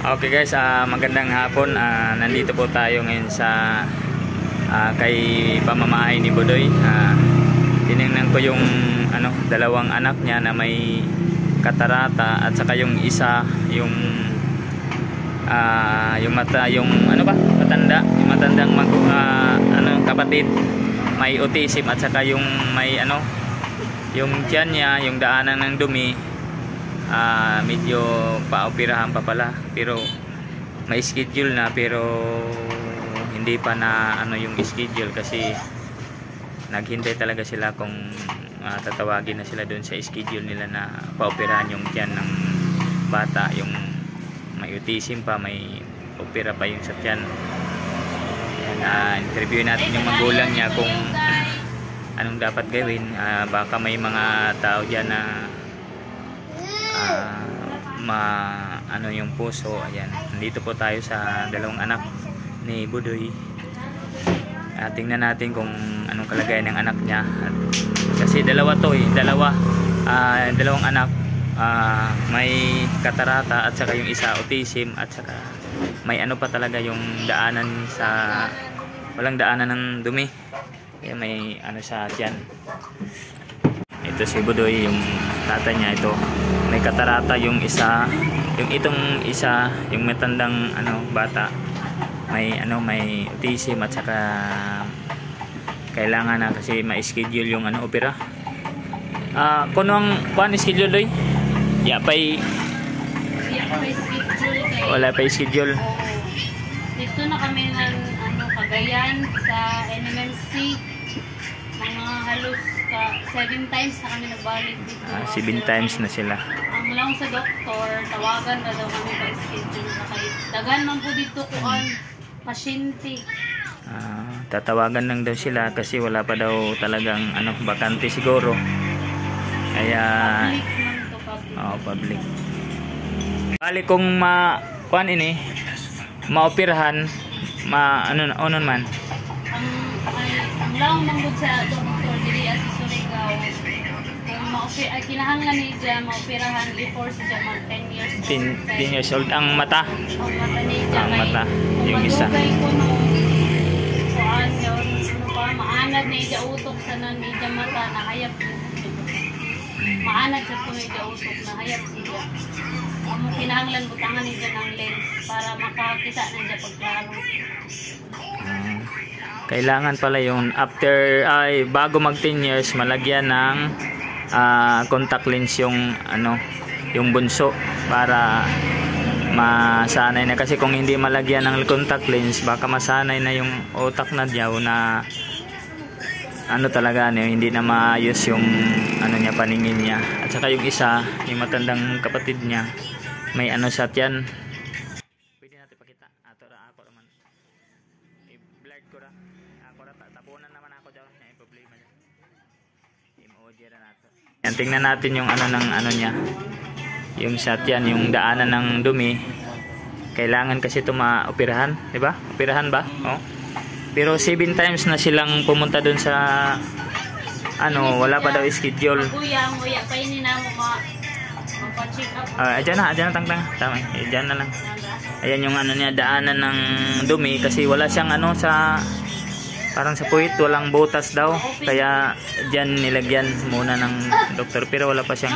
Okay guys, magandang hapon. Nandito po tayo ngayon sa kay pamamahay ni Budoy. Tinignan ko yung dalawang anak niya na may katarata at saka yung isa yung matandang kapatid may autism at saka yung may yung tiyan niya, yung daanan ng dumi. Medyo paoperahan pa pala, pero may schedule na, pero hindi pa na yung schedule kasi naghintay talaga sila kung tatawagin na sila doon sa schedule nila na paoperahan yung tiyan ng bata, yung may autism pa, may opera pa yung sa tiyan. Interview natin yung magulang niya kung anong dapat gawin. Baka may mga tao dyan na yung puso. Ayan, nandito po tayo sa dalawang anak ni Budoy. Tingnan natin kung anong kalagayan ng anak niya. Kasi dalawang anak, may katarata at saka yung isa autism at saka may pa talaga yung daanan walang daanan ng dumi. Kaya may sa tiyan. Ito si Budoy, yung tatay niya. Ito may katarata yung isa, yung matandang bata may autism at saka kailangan na kasi ma-schedule yung opera. Kuno ang schedule doy? Wala pa schedule. Dito na kami ng Cagayan sa NMMC. Mga halos 7 times na kami nabalik dito. 7 times na sila. Ang lang sa doktor, tawagan na daw kami pa schedule na kayo. Dagan man po dito kuan pasyente. Tatawagan lang daw sila kasi wala pa daw talagang bakante siguro. Kaya public. Bali kung maoperahan, ano man. Ang lang manggod sa doktor dili sa Surigao. Kung kinahanglan ni siya maoperahan before siya mag 10 years old. 10 years old ang mata. Ang mata yung isa. Maanad na siya utok sa nanidya mata na hayap. Maanad siya po niya utok na hayap siya. Kinahanglan butangan niya ng lens para makakita na siya pagklaro. Kailangan pala yung bago mag 10 years malagyan ng contact lens yung bunso para masanay na, kasi kung hindi malagyan ng contact lens baka masanay na yung utak na diyaw na talaga hindi na maayos yung niya, paningin niya. At saka yung isa, yung matandang kapatid niya may sa tiyan. Pwede natin pakita ako naman i-blurred ko ra ako ra tapunan naman ako daw na problema niya i-audio ra nato. Yan, tingnan natin yung ng niya, yung sa tiyan, yung daanan ng dumi. Kailangan kasi ito maoperahan, di ba? Operahan ba? Pero 7 times na silang pumunta dun sa wala pa daw schedule. Kuya pa ini na mo check up. Ayan na tangtang. Tama, ayan na lang. Ayan yung niya, daanan ng dumi kasi wala siyang parang sa puwit, walang butas daw. Kaya diyan nilagyan muna ng doktor, pero wala pa siyang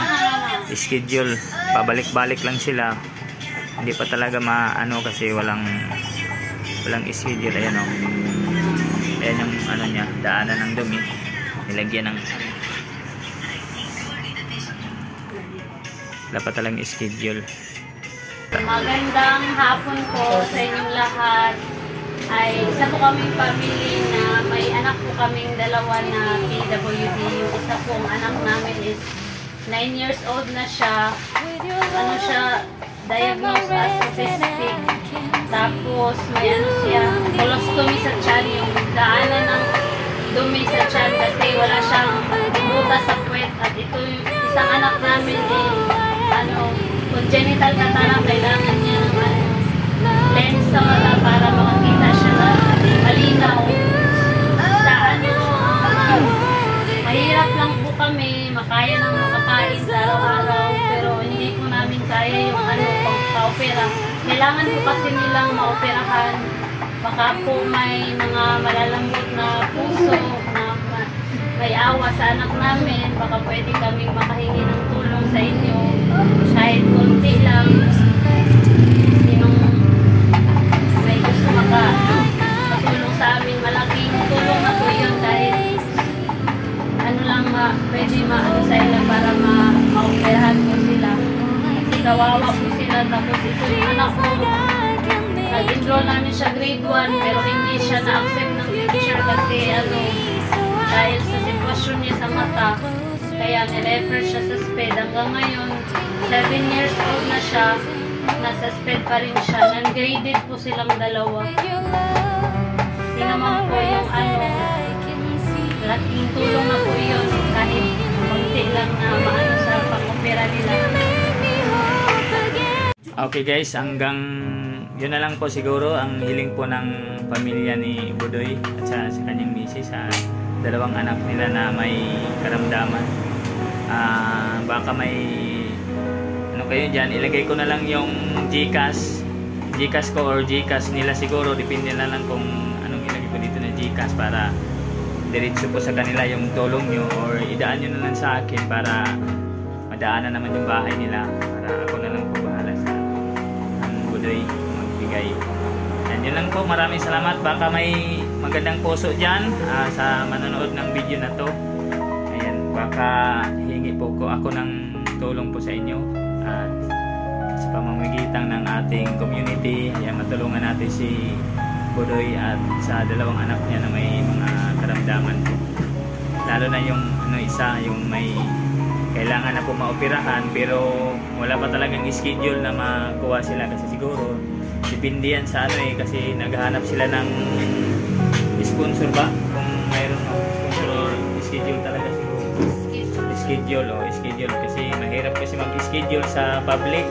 schedule. Pabalik-balik lang sila. Hindi pa talaga kasi walang schedule. Ayan ayan yung niya, daanan ng dumi. Nilagyan ng wala pa talagang schedule. Magandang hapon po sa inyong lahat. Ay isa po kaming family na may anak po kaming dalawa na PWD. Yung isa pong anak namin is 9 years old na siya. Diagnosed as autistic. Tapos may siya, colostomy sa tiyan, yung daanan ng dumi sa tiyan kasi wala siyang butas sa puwet. At ito yung isang anak namin congenital cataract, kailangan niya ng lens sa mata para makakita siya na malinaw. Mahirap lang po kami, makaya ng makakain sa araw-araw, pero hindi po namin kaya yung pagpa-opera. kailangan po kasi nilang maoperahan. Baka po may mga malalambot na puso na may awa sa anak namin. Baka pwede kaming makahingi ng tulong sa inyo. Kahit konti lang. Sinong may gusto makatulong sa amin. Malaking tulong na po yun dahil ano lang pwede maano sa ila para maoperahan po sila. Kasi kawawa po sila. Tapos ito yung anak ko. Nag-enroll namin siya grade 1 pero hindi siya na-accept ng teacher kasi dahil sa sitwasyon niya sa mata. Kaya nirefer siya sa SPED. Hanggang ngayon, 7 years old na siya. Nasa SPED pa rin siya. Non-graded po silang dalawa. Hindi naman po yung laking tulong na po yun. Kahit konti lang na maano sa pag-opera nila. Okay guys, hanggang yun na lang po siguro ang hiling po ng pamilya ni Budoy at sa kanyang misis, sa dalawang anak nila na may karamdaman. Baka may ano kayo dyan, ilagay ko na lang yung Gcash ko or Gcash nila siguro, depende na lang kung anong ilagay ko dito na Gcash para diretso po sa kanila yung tulong nyo, or idaan nyo na lang sa akin para madaanan naman yung bahay nila, para ako na lang po bahala sa Budoy magbigay. And yun lang po, maraming salamat. Baka may magandang puso dyan sa manonood ng video na to. Ayan, baka hingi po ko ako ng tulong po sa inyo at sa pamamagitan ng ating community. Ayan, matulungan natin si Budoy at sa dalawang anak niya na may mga karamdaman po. Lalo na yung isa, yung may kailangan na po maoperahan pero wala pa talagang schedule na makuha sila kasi siguro depende yan sa kasi naghahanap sila ng sponsor ba? Kung mayroon sponsor or schedule talaga siguro. Schedule kasi mahirap kasi mag-schedule sa public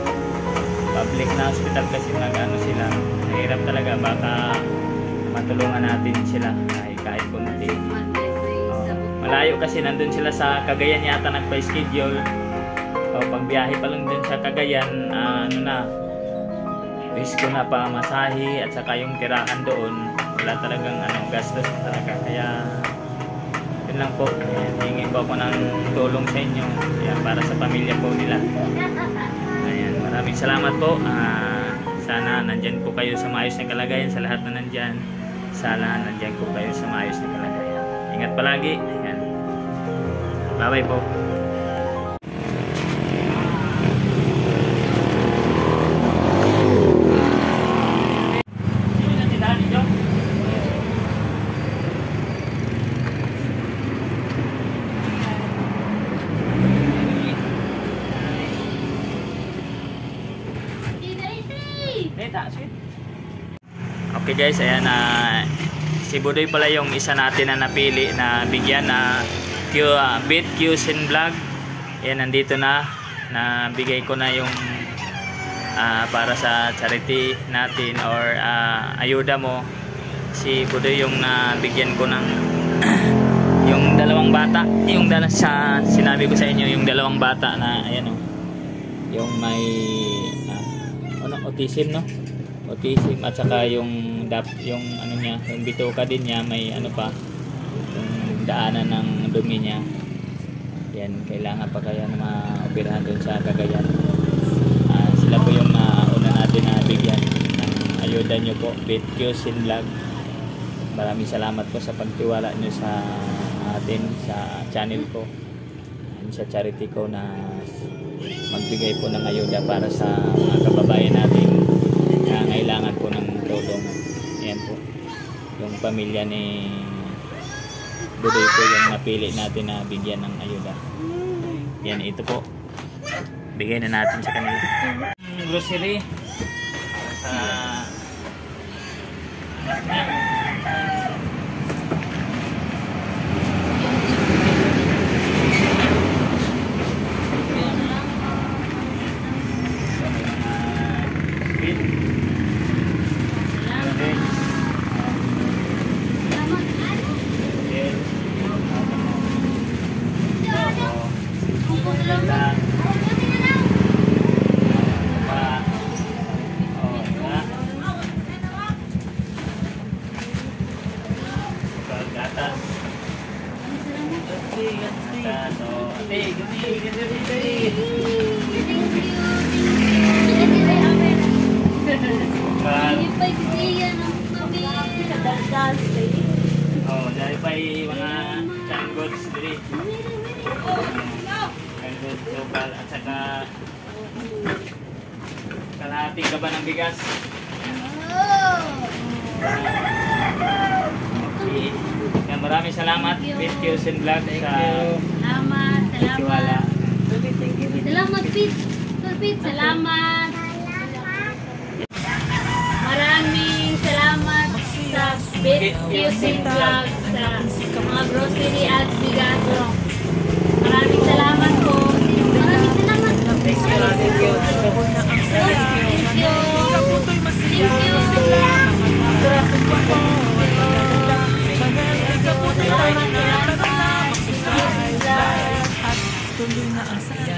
na hospital kasi sila. Mahirap talaga, baka matulungan natin sila kahit kunti. Malayo kasi nandun sila sa Cagayan yata nagpa-schedule. Pagbiyahe pa lang dun sa Cagayan, risko na pa masahe at saka yung tirahan doon, wala talagang gastos talaga. Kaya yun lang po, hingin po ako ng tulong sa inyo. Ayan, para sa pamilya po nila. Ayan, maraming salamat po. Sana nandyan po kayo sa maayos na kalagayan, sa lahat na nandyan. Sana nandyan po kayo sa maayos na kalagayan. Ingat palagi. Ayan. Bye bye po. Okay guys, ayan si Budoy pala yung isa natin na napili na bigyan na Bit Cusin Vlog. Ayan, nandito na bigay ko na yung para sa charity natin or ayuda mo. Si Budoy yung nabigyan ko ng yung dalawang bata, yung sinabi ko sa inyo, yung dalawang bata na ayan yung may autism autism at saka yung niya, yung bituka din niya may pa yung daanan ng dumi niya. Yan, kailangan pa kaya na maoperahan doon sa Cagayan. Sila po yung una natin na bigyan ng ayuda nyo po, Bit Cusin Vlog. Maraming salamat po sa pagtiwala nyo sa atin sa channel ko, sa charity ko na magbigay po ng ayuda para sa mga kababayan natin na kailangan po ng tulong. Ayan po yung pamilya ni Budoy po yung napili natin na bigyan ng ayuda. Yan, ito po, bigay na natin sa kanila grocery sa Oh, dahil pa mga canned goods diri. Canned goods local at saka kalahati ka ba ng bigas? Yan, maraming salamat Pete Kiyosin Vlog sa Salamat, tiwala. Salamat, Pete. Salamat. Maraming salamat sa Pete Kiyosin Vlog sa mga grocery at bigas. Maraming salamat po. Maraming salamat. Thank you. Salamat.